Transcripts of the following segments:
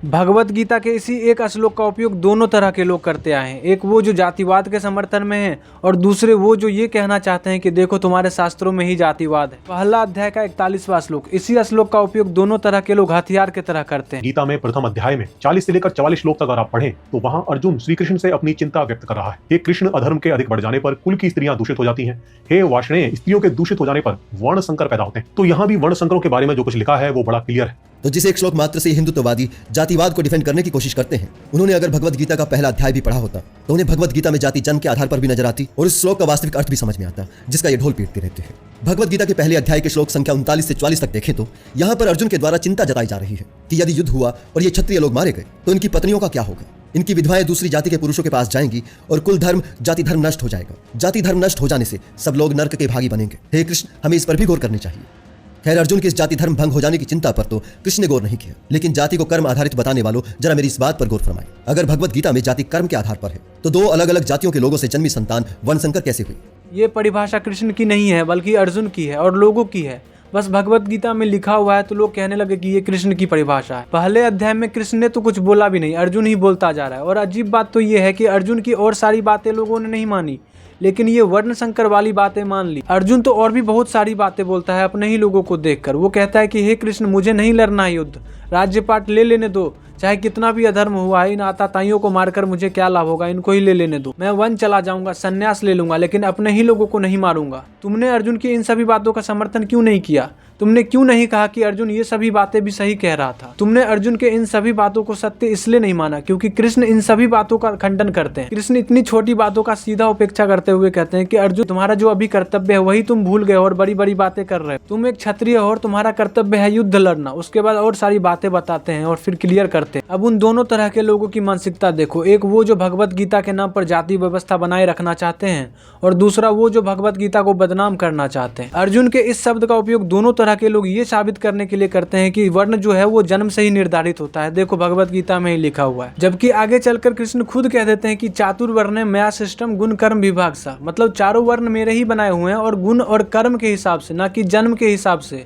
भगवत गीता के इसी एक श्लोक का उपयोग दोनों तरह के लोग करते आए हैं। एक वो जो जातिवाद के समर्थन में हैं और दूसरे वो जो ये कहना चाहते हैं कि देखो तुम्हारे शास्त्रों में ही जातिवाद है। पहला अध्याय का 41वां श्लोक, इसी श्लोक का उपयोग दोनों तरह के लोग हथियार की तरह करते हैं। गीता में प्रथम अध्याय में 40 से लेकर 44 श्लोक तक अगर आप पढ़ें तो वहां अर्जुन श्री कृष्ण से अपनी चिंता व्यक्त कर रहा है। हे कृष्ण, अधर्म के अधिक बढ़ जाने पर कुल की स्त्रियां दूषित हो जाती हैं। हे वार्ष्णेय, स्त्रियों के दूषित हो जाने पर वर्ण संकर पैदा होते हैं। तो यहाँ भी वर्ण संकरों के बारे में जो कुछ लिखा है वो बड़ा क्लियर है। तो जिस एक श्लोक मात्र से हिंदुत्ववादी जातिवाद को डिफेंड करने की कोशिश करते हैं, उन्होंने अगर भगवत गीता का पहला अध्याय भी पढ़ा होता तो उन्हें भगवत गीता में जाति जन्म के आधार पर भी नजर आती और इस श्लोक का वास्तविक अर्थ भी समझ में आता, जिसका ये ढोल पीटते रहते हैं। भगवत गीता के पहले अध्याय के श्लोक संख्या 39 से 44 तक देखें तो यहाँ पर अर्जुन के द्वारा चिंता जताई जा रही है कि यदि युद्ध हुआ और ये क्षत्रिय लोग मारे गए तो इनकी पत्नियों का क्या होगा। इनकी विधवाएं दूसरी जाति के पुरुषों के पास जाएंगी और कुल धर्म जाति धर्म नष्ट हो जाएगा। जाति धर्म नष्ट हो जाने से सब लोग नर्क के भागी बनेंगे। हे कृष्ण, हमें इस पर भी गौर करनी चाहिए। खैर, अर्जुन की इस जाति धर्म भंग हो जाने की चिंता पर तो कृष्ण ने गौर नहीं किया, लेकिन जाति को कर्म आधारित बताने वालों जरा मेरी इस बात पर गौर फरमाएं। अगर भगवत गीता में जाति कर्म के आधार पर है तो दो अलग अलग जातियों के लोगों से जन्मी संतान वर्णशंकर कैसे हुई? ये परिभाषा कृष्ण की नहीं है बल्कि अर्जुन की है और लोगों की है। बस भगवत गीता में लिखा हुआ है तो लोग कहने लगे कि ये कृष्ण की परिभाषा है। पहले अध्याय में कृष्ण ने तो कुछ बोला भी नहीं, अर्जुन ही बोलता जा रहा है। और अजीब बात तो ये है कि अर्जुन की और सारी बातें लोगों ने नहीं मानी, लेकिन ये वर्ण संकर वाली बातें मान ली। अर्जुन तो और भी बहुत सारी बातें बोलता है अपने ही लोगों को देखकर। वो कहता है कि हे कृष्ण, मुझे नहीं लड़ना है युद्ध, राज्यपाट ले लेने दो, चाहे कितना भी अधर्म हुआ है, इन आताताइयों को मारकर मुझे क्या लाभ होगा, इनको ही ले लेने दो। मैं वन चला जाऊंगा, संन्यास ले लूंगा, लेकिन अपने ही लोगों को नहीं मारूंगा। तुमने अर्जुन की इन सभी बातों का समर्थन क्यों नहीं किया? तुमने क्यों नहीं कहा कि अर्जुन ये सभी बातें भी सही कह रहा था? तुमने अर्जुन के इन सभी बातों को सत्य इसलिए नहीं माना क्योंकि कृष्ण इन सभी बातों का खंडन करते हैं। कृष्ण इतनी छोटी बातों का सीधा उपेक्षा करते हुए कहते हैं कि अर्जुन, तुम्हारा जो अभी कर्तव्य है वही तुम भूल गए और बड़ी बड़ी बातें कर रहे हो। तुम एक क्षत्रिय हो और तुम्हारा कर्तव्य है युद्ध लड़ना। उसके बाद और सारी बातें बताते हैं और फिर क्लियर करते हैं। अब उन दोनों तरह के लोगों की मानसिकता देखो। एक वो जो भगवत गीता के नाम पर जाति व्यवस्था बनाए रखना चाहते हैं और दूसरा वो जो भगवत गीता को बदनाम करना चाहते हैं। अर्जुन के इस शब्द का उपयोग दोनों तरह के लोग ये साबित करने के लिए करते हैं कि वर्ण जो है वो जन्म से ही निर्धारित होता है। देखो भगवत गीता में ही लिखा हुआ है। जबकि आगे चलकर कृष्ण खुद कह देते हैं कि चातुर्वर्ण मया सिस्टम गुण कर्म विभाग सा, मतलब चारों वर्ण मेरे ही बनाए हुए हैं और गुण और कर्म के हिसाब से, ना कि जन्म के हिसाब से।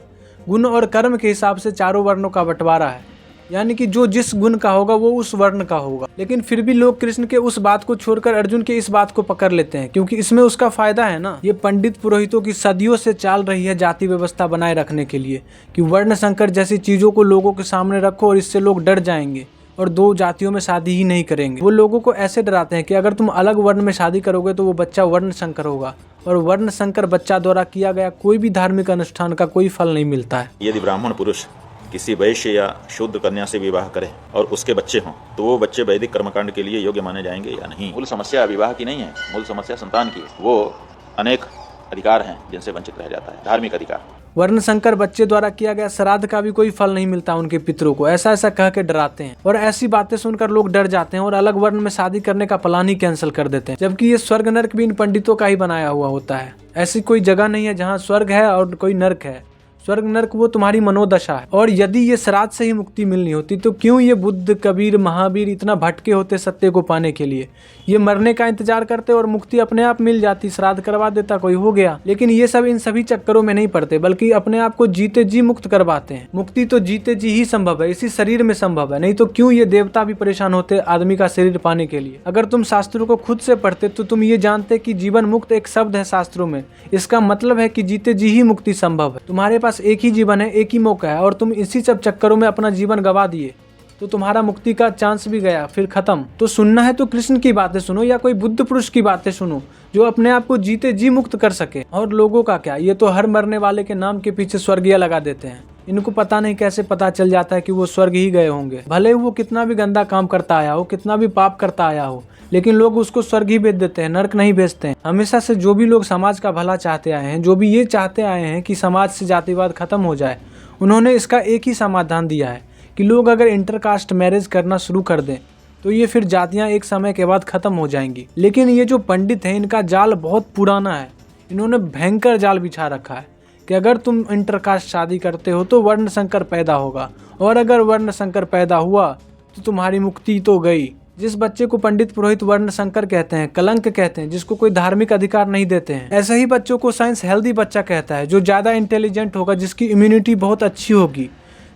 गुण और कर्म के हिसाब से चारों वर्णों का बंटवारा है, यानी कि जो जिस गुण का होगा वो उस वर्ण का होगा। लेकिन फिर भी लोग कृष्ण के उस बात को छोड़कर अर्जुन के इस बात को पकड़ लेते हैं क्योंकि इसमें उसका फायदा है ना। ये पंडित पुरोहितों की सदियों से चाल रही है जाति व्यवस्था बनाए रखने के लिए कि वर्ण संकर जैसी चीजों को लोगों के सामने रखो और इससे लोग डर जाएंगे और दो जातियों में शादी ही नहीं करेंगे। वो लोगों को ऐसे डराते हैं कि अगर तुम अलग वर्ण में शादी करोगे तो वो बच्चा वर्ण संकर होगा और वर्ण संकर बच्चा द्वारा किया गया कोई भी धार्मिक अनुष्ठान का कोई फल नहीं मिलता है। यदि ब्राह्मण पुरुष किसी वैश्य या शुद्ध कन्या से विवाह करे और उसके बच्चे हों तो वो बच्चे वैदिक कर्मकांड के लिए योग्य माने जाएंगे या नहीं? मूल समस्या विवाह की नहीं है, मूल समस्या संतान की है। वो अनेक अधिकार हैं जिनसे वंचित रह जाता है, धार्मिक अधिकार। वर्ण संकर बच्चे द्वारा किया गया श्राद्ध का भी कोई फल नहीं मिलता उनके पितरों को, ऐसा ऐसा कह के डराते हैं। और ऐसी बातें सुनकर लोग डर जाते हैं और अलग वर्ण में शादी करने का प्लान ही कैंसिल कर देते हैं। जबकि ये स्वर्ग नर्क भी इन पंडितों का ही बनाया हुआ होता है। ऐसी कोई जगह नहीं है जहाँ स्वर्ग है और कोई नर्क है। स्वर्ग नर्क वो तुम्हारी मनोदशा है। और यदि ये श्राद्ध से ही मुक्ति मिलनी होती तो क्यों ये बुद्ध, कबीर, महावीर इतना भटके होते सत्य को पाने के लिए? ये मरने का इंतजार करते और मुक्ति अपने आप मिल जाती, श्राद्ध करवा देता, कोई हो गया। लेकिन ये सब इन सभी चक्करों में नहीं पड़ते बल्कि अपने आप को जीते जी मुक्त करवाते हैं। मुक्ति तो जीते जी ही संभव है, इसी शरीर में संभव है। नहीं तो क्यों ये देवता भी परेशान होते आदमी का शरीर पाने के लिए? अगर तुम शास्त्रों को खुद से पढ़ते तो तुम ये जानते कि जीवन मुक्त एक शब्द है शास्त्रों में। इसका मतलब है कि जीते जी ही मुक्ति संभव है। तुम्हारे पास एक ही जीवन है, एक ही मौका है और तुम इसी सब चक्करों में अपना जीवन गवा दिए तो तुम्हारा मुक्ति का चांस भी गया, फिर खत्म। तो सुनना है तो कृष्ण की बातें सुनो या कोई बुद्ध पुरुष की बातें सुनो जो अपने आप को जीते जी मुक्त कर सके। और लोगों का क्या, ये तो हर मरने वाले के नाम के पीछे स्वर्गीय लगा देते हैं। इनको पता नहीं कैसे पता चल जाता है कि वो स्वर्ग ही गए होंगे। भले वो कितना भी गंदा काम करता आया हो, कितना भी पाप करता आया हो, लेकिन लोग उसको स्वर्ग ही भेज देते हैं, नर्क नहीं भेजते हैं। हमेशा से जो भी लोग समाज का भला चाहते आए हैं, जो भी ये चाहते आए हैं कि समाज से जातिवाद खत्म हो जाए, उन्होंने इसका एक ही समाधान दिया है कि लोग अगर इंटरकास्ट मैरिज करना शुरू कर दें तो ये फिर जातियां एक समय के बाद खत्म हो जाएंगी। लेकिन ये जो पंडित हैं इनका जाल बहुत पुराना है। इन्होंने भयंकर जाल बिछा रखा है कि अगर तुम इंटरकास्ट शादी करते हो तो वर्ण संकर पैदा होगा और अगर वर्ण संकर पैदा हुआ तो तुम्हारी मुक्ति तो गई। जिस बच्चे को पंडित पुरोहित वर्ण संकर कहते हैं, कलंक कहते हैं, जिसको कोई धार्मिक अधिकार नहीं देते हैं, ऐसे ही बच्चों को साइंस हेल्दी बच्चा कहता है जो ज्यादा इंटेलिजेंट होगा, जिसकी इम्यूनिटी बहुत अच्छी होगी,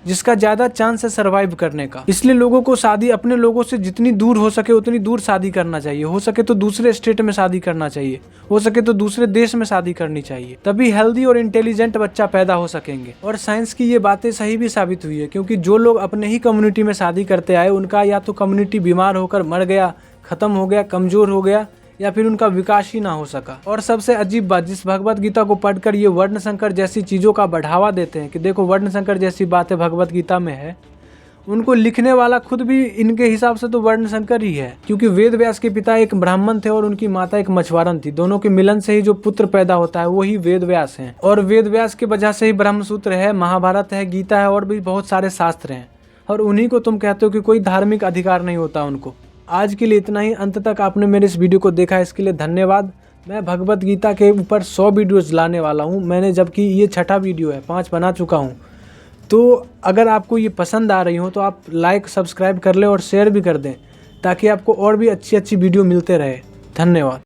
जिसका ज्यादा चांस है सरवाइव करने का। इसलिए लोगों को शादी अपने लोगों से जितनी दूर हो सके उतनी दूर शादी करना चाहिए। हो सके तो दूसरे स्टेट में शादी करना चाहिए, हो सके तो दूसरे देश में शादी करनी चाहिए, तभी हेल्दी और इंटेलिजेंट बच्चा पैदा हो सकेंगे। और साइंस की ये बातें सही भी साबित हुई है, क्योंकि जो लोग अपने ही कम्युनिटी में शादी करते आए उनका या तो कम्युनिटी बीमार होकर मर गया, खत्म हो गया, कमजोर हो गया, या फिर उनका विकास ही ना हो सका। और सबसे अजीब बात, जिस भगवत गीता को पढ़कर ये वर्ण संकर जैसी चीज़ों का बढ़ावा देते हैं कि देखो वर्ण संकर जैसी बातें भगवत गीता में है, उनको लिखने वाला खुद भी इनके हिसाब से तो वर्ण संकर ही है, क्योंकि वेद व्यास के पिता एक ब्राह्मण थे और उनकी माता एक मछुआरन थी। दोनों के मिलन से ही जो पुत्र पैदा होता है वही वेद व्यास हैं, और वेद व्यास की वजह से ही ब्रह्मसूत्र है, महाभारत है, गीता है और भी बहुत सारे शास्त्र हैं। और उन्हीं को तुम कहते हो कि कोई धार्मिक अधिकार नहीं होता उनको। आज के लिए इतना ही। अंत तक आपने मेरे इस वीडियो को देखा, इसके लिए धन्यवाद। मैं भगवत गीता के ऊपर 100 वीडियोज़ लाने वाला हूँ। मैंने जबकि ये 6ठा वीडियो है, 5 बना चुका हूँ। तो अगर आपको ये पसंद आ रही हो तो आप लाइक सब्सक्राइब कर लें और शेयर भी कर दें, ताकि आपको और भी अच्छी अच्छी वीडियो मिलते रहे। धन्यवाद।